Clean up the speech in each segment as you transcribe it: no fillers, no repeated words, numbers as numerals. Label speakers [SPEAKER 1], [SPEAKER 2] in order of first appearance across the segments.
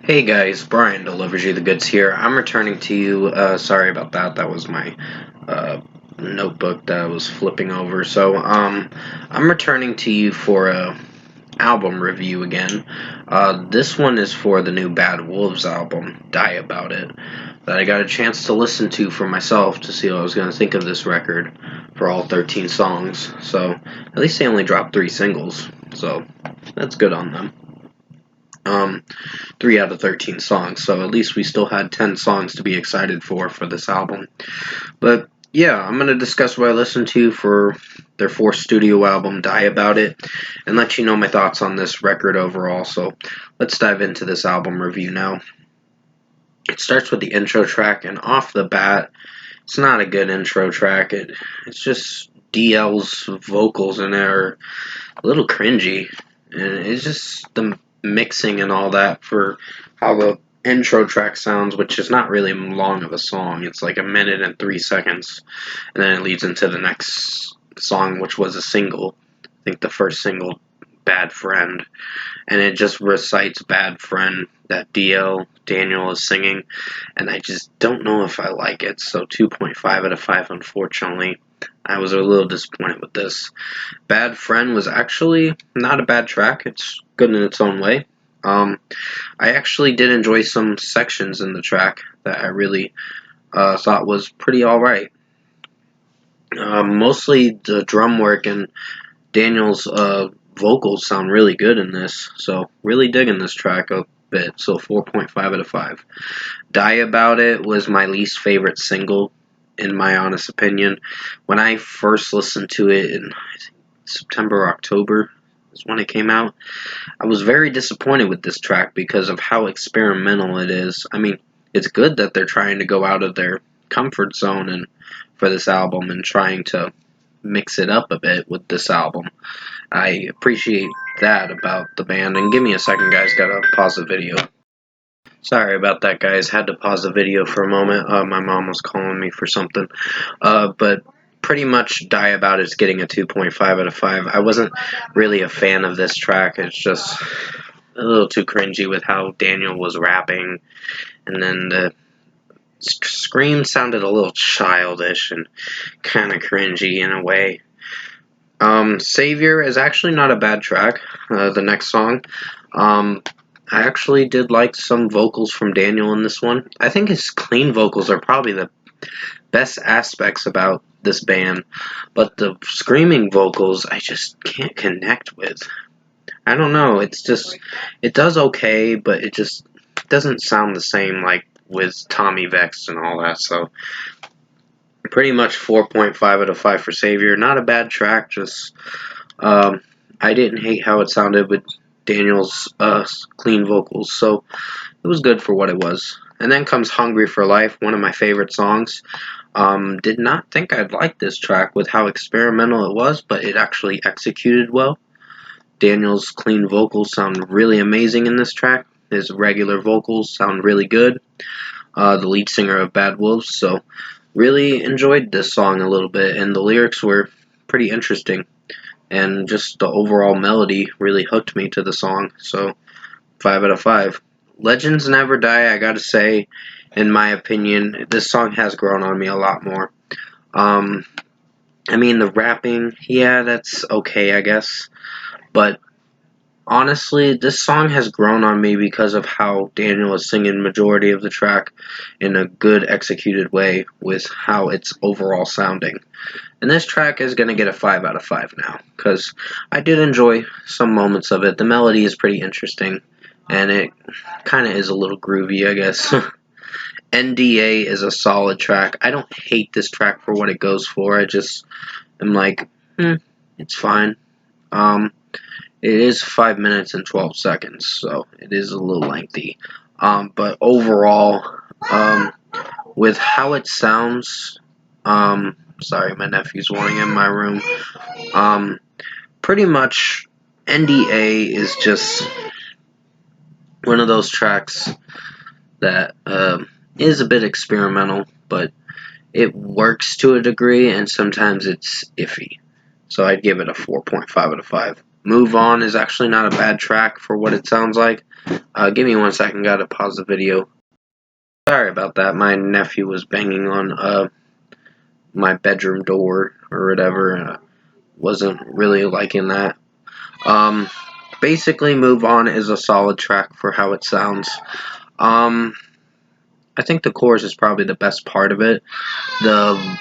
[SPEAKER 1] Hey guys, Brian delivers you the goods here. I'm returning to you. Sorry about that. That was my uh, notebook that I was flipping over. I'm returning to you for a album review again. This one is for the new Bad Wolves album, Die About It, that I got a chance to listen to for myself to see what I was going to think of this record for all 13 songs. So at least they only dropped 3 singles, so that's good on them. 3 out of 13 songs, so at least we still had 10 songs to be excited for this album. But yeah, I'm going to discuss what I listened to for their 4th studio album, Die About It, and let you know my thoughts on this record overall. So let's dive into this album review now. It starts with the intro track, and off the bat, it's not a good intro track. It's just DL's vocals in there are a little cringy, and it's just the mixing and all that for how the intro track sounds, which is not really long of a song. It's like 1:03, and then it leads into the next song, which was a single. I think the first single, Bad Friend, and it just recites Bad Friend that Daniel is singing, and I just don't know if I like it. So 2.5 out of 5, unfortunately. I was a little disappointed with this. Bad Friend was actually not a bad track. It's good in its own way. I actually did enjoy some sections in the track that I really thought was pretty alright. Mostly the drum work and Daniel's vocals sound really good in this, so really digging this track a bit. So 4.5 out of 5. Die About It was my least favorite single, in my honest opinion. When I first listened to it in September or October is when it came out, I was very disappointed with this track because of how experimental it is. I mean, it's good that they're trying to go out of their comfort zone and for this album and trying to mix it up a bit with this album. I appreciate that about the band. And give me a second, guys. Gotta pause the video. Sorry about that, guys. Had to pause the video for a moment. My mom was calling me for something. But pretty much Die About It's getting a 2.5 out of 5. I wasn't really a fan of this track. It's just a little too cringy with how Daniel was rapping. And then the scream sounded a little childish and kind of cringy in a way. Savior is actually not a bad track. The next song. I actually did like some vocals from Daniel in this one. I think his clean vocals are probably the best aspects about this band, but the screaming vocals I just can't connect with. I don't know, it does okay, but it just doesn't sound the same like with Tommy Vex and all that, so pretty much 4.5 out of 5 for Savior. Not a bad track, just I didn't hate how it sounded with Daniel's clean vocals, so it was good for what it was. And then comes Hungry for Life, one of my favorite songs. Did not think I'd like this track with how experimental it was, but it actually executed well. Daniel's clean vocals sound really amazing in this track. His regular vocals sound really good. The lead singer of Bad Wolves, so really enjoyed this song a little bit, and the lyrics were pretty interesting. And just the overall melody really hooked me to the song, so 5 out of 5. Legends Never Die, I gotta say, in my opinion, this song has grown on me a lot more. I mean, the rapping, yeah, that's okay, I guess, but honestly, this song has grown on me because of how Daniel is singing majority of the track in a good executed way with how it's overall sounding. And this track is going to get a 5 out of 5 now, because I did enjoy some moments of it. The melody is pretty interesting, and it kind of is a little groovy, I guess. NDA is a solid track. I don't hate this track for what it goes for. I just am like, it's fine. It is 5 minutes and 12 seconds, so it is a little lengthy. But overall, with how it sounds, sorry, my nephew's wanting in my room. Pretty much, NDA is just one of those tracks that is a bit experimental, but it works to a degree, and sometimes it's iffy. So I'd give it a 4.5 out of 5. Move On is actually not a bad track for what it sounds like. Give me 1 second, gotta pause the video. Sorry about that, my nephew was banging on my bedroom door or whatever. Wasn't really liking that. Basically, Move On is a solid track for how it sounds. I think the chorus is probably the best part of it. The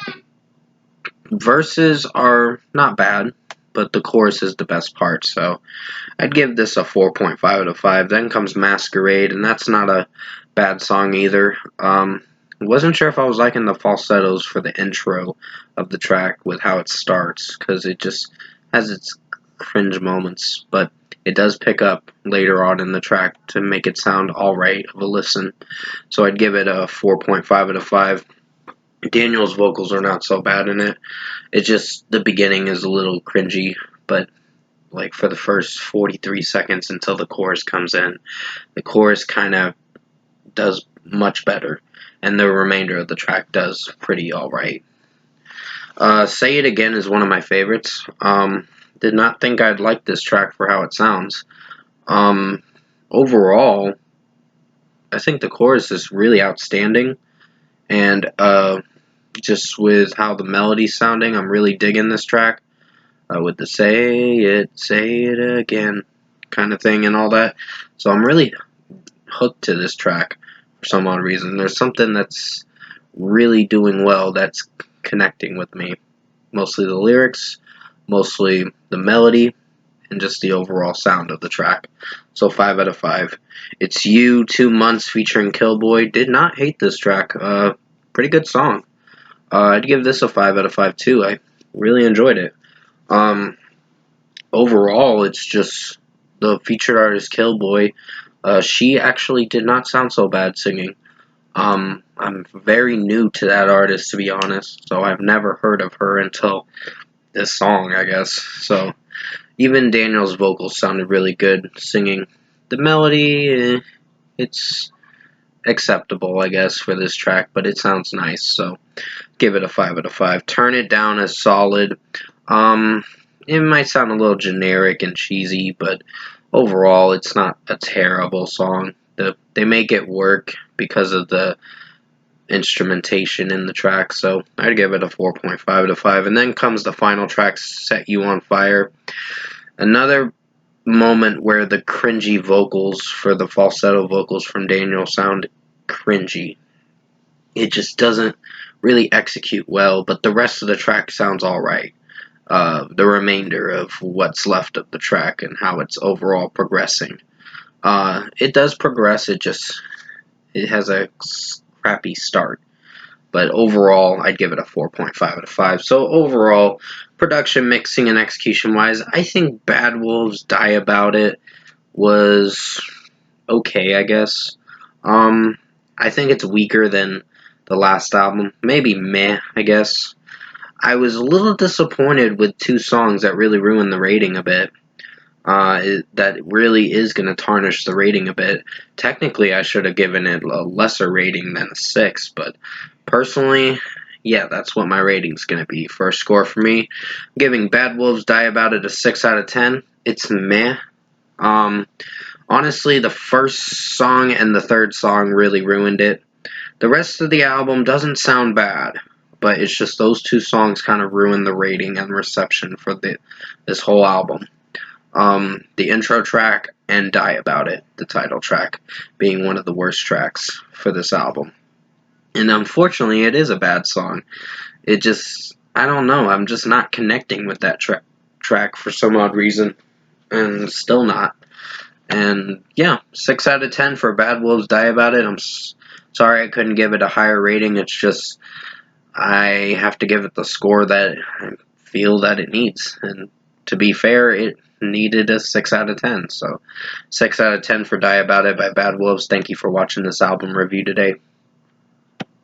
[SPEAKER 1] verses are not bad, but the chorus is the best part, so I'd give this a 4.5 out of 5. Then comes Masquerade, and that's not a bad song either. Wasn't sure if I was liking the falsettos for the intro of the track with how it starts, because it just has its cringe moments, but it does pick up later on in the track to make it sound alright of a listen. So I'd give it a 4.5 out of 5. Daniel's vocals are not so bad in it. It's just the beginning is a little cringy, but like for the first 43 seconds until the chorus comes in, the chorus kind of does much better, and the remainder of the track does pretty alright. Say It Again is one of my favorites. Did not think I'd like this track for how it sounds. Overall, I think the chorus is really outstanding, and just with how the melody's sounding, I'm really digging this track. With the say it again kind of thing and all that. So I'm really hooked to this track for some odd reason. There's something that's really doing well that's connecting with me. Mostly the lyrics, mostly the melody, and just the overall sound of the track. So 5 out of 5. It's You, 2 Months featuring Killboy. Did not hate this track. Pretty good song. I'd give this a 5 out of 5 too. I really enjoyed it. Overall, it's just the featured artist Killboy. She actually did not sound so bad singing. I'm very new to that artist, to be honest, so I've never heard of her until this song, I guess. So even Daniel's vocals sounded really good singing. The melody, it's acceptable, I guess, for this track, but it sounds nice, so give it a 5 out of 5. Turn It Down is solid. It might sound a little generic and cheesy, but overall, it's not a terrible song. They make it work because of the instrumentation in the track, so I'd give it a 4.5 out of 5. And then comes the final track, Set You on Fire. Another moment where the cringy vocals for the falsetto vocals from Daniel sound cringy. It just doesn't really execute well, but the rest of the track sounds alright. The remainder of what's left of the track and how it's overall progressing. It does progress, it has a crappy start. But overall, I'd give it a 4.5 out of 5. So overall, production, mixing, and execution-wise, I think Bad Wolves Die About It was okay, I guess. I think it's weaker than the last album. Maybe meh, I guess. I was a little disappointed with 2 songs that really ruined the rating a bit. That really is going to tarnish the rating a bit. Technically, I should have given it a lesser rating than a 6, but personally, yeah, that's what my rating's going to be. First score for me, I'm giving Bad Wolves Die About It a 6 out of 10. It's meh. Honestly, the first song and the third song really ruined it. The rest of the album doesn't sound bad, but it's just those 2 songs kind of ruined the rating and reception for this whole album. The intro track and Die About It, the title track, being one of the worst tracks for this album. And unfortunately, it is a bad song. It just, I don't know, I'm just not connecting with that track for some odd reason, and still not. And yeah, 6 out of 10 for Bad Wolves Die About It. I'm sorry I couldn't give it a higher rating. It's just, I have to give it the score that I feel that it needs. And to be fair, it needed a 6 out of 10. So 6 out of 10 for Die About It by Bad Wolves. Thank you for watching this album review today.